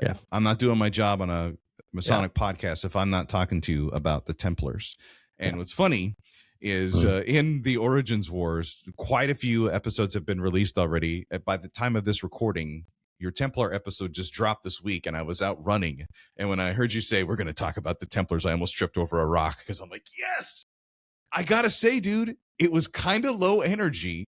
Yeah. I'm not doing my job on a Masonic podcast if I'm not talking to you about the Templars. And what's funny is in the Origins Wars, quite a few episodes have been released already. By the time of this recording, your Templar episode just dropped this week, and I was out running. And when I heard you say, we're going to talk about the Templars, I almost tripped over a rock because I'm like, yes! I got to say, dude, it was kind of low energy.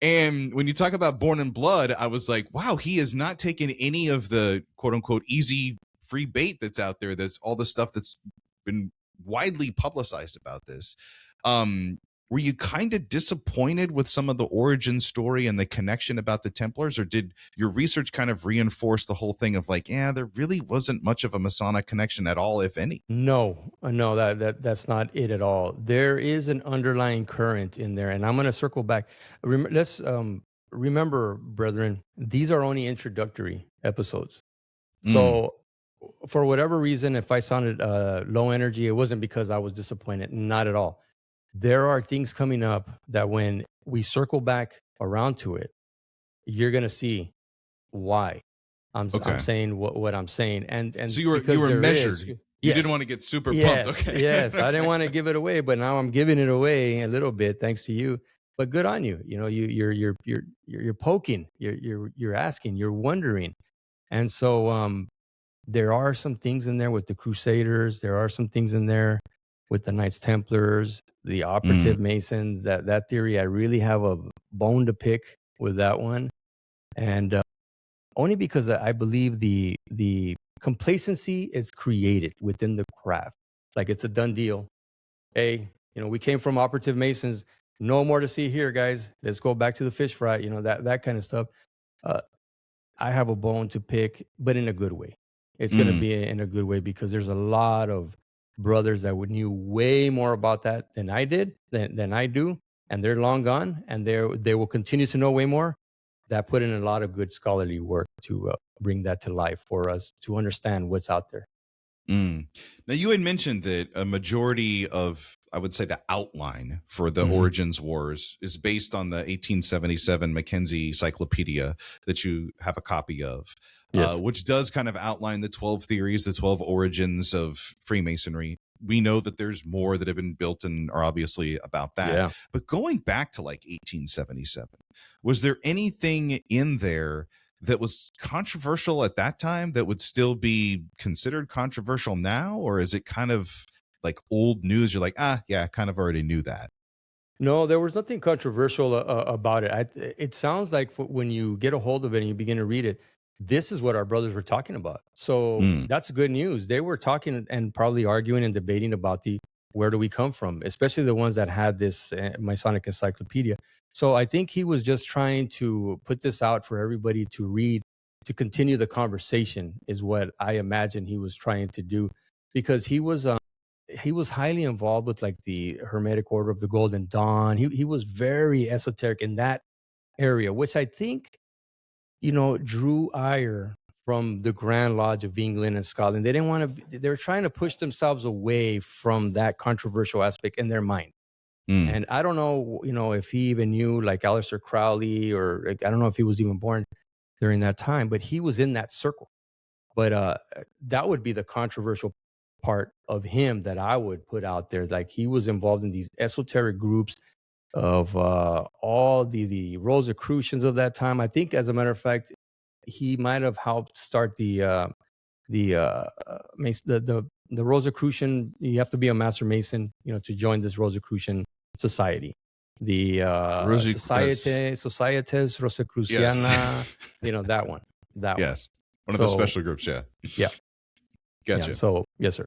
And when you talk about Born in Blood, I was like, wow, he has not taken any of the quote unquote easy free bait that's out there. That's all the stuff that's been widely publicized about this. Were you kind of disappointed with some of the origin story and the connection about the Templars, or did your research kind of reinforce the whole thing of like, yeah, there really wasn't much of a Masonic connection at all, if any? No, that's not it at all. There is an underlying current in there, and I'm going to circle back. Let's remember, brethren, these are only introductory episodes. So for whatever reason, if I sounded low energy, it wasn't because I was disappointed. Not at all. There are things coming up that when we circle back around to it, you're going to see why I'm saying what I'm saying. And so you were measured. You didn't want to get super pumped. Okay. Yes. I didn't want to give it away, but now I'm giving it away a little bit thanks to you. But good on you. You know, you're poking, you're asking, you're wondering. And so there are some things in there with the Crusaders. There are some things in there with the Knights Templars, the operative Masons. That theory, I really have a bone to pick with that one. And only because I believe the complacency is created within the craft. Like it's a done deal. Hey, we came from operative Masons. No more to see here, guys. Let's go back to the fish fry. That kind of stuff. I have a bone to pick, but in a good way. It's going to be in a good way because there's a lot of brothers that knew way more about that than I did, than I do, and they're long gone, and they will continue to know way more. That put in a lot of good scholarly work to bring that to life for us to understand what's out there. Now, you had mentioned that a majority of, I would say, the outline for the Origins Wars is based on the 1877 Mackenzie Cyclopedia that you have a copy of, which does kind of outline the 12 theories, the 12 origins of Freemasonry. We know that there's more that have been built and are obviously about that. Yeah. But going back to like 1877, was there anything in there that was controversial at that time that would still be considered controversial now? Or is it kind of like old news? You're like, yeah, I kind of already knew that. No, there was nothing controversial about it. It sounds like when you get a hold of it and you begin to read it, this is what our brothers were talking about. So that's good news. They were talking and probably arguing and debating about where do we come from, especially the ones that had this Masonic encyclopedia. So I think he was just trying to put this out for everybody to read, to continue the conversation is what I imagine he was trying to do, because he was highly involved with like the Hermetic Order of the Golden Dawn. He was very esoteric in that area, which I think, drew ire from the Grand Lodge of England and Scotland. They didn't want to, they were trying to push themselves away from that controversial aspect in their mind. And I don't know, if he even knew like Aleister Crowley, or like, I don't know if he was even born during that time, but he was in that circle. But that would be the controversial part of him that I would put out there. Like he was involved in these esoteric groups of all the Rosicrucians of that time. I think, as a matter of fact, he might have helped start the Rosicrucian. You have to be a Master Mason, to join this Rosicrucian society. The Societas Rosicruciana, that one. Yes. One of the special groups. Yeah. Yeah. Gotcha. Yeah, so, yes, sir.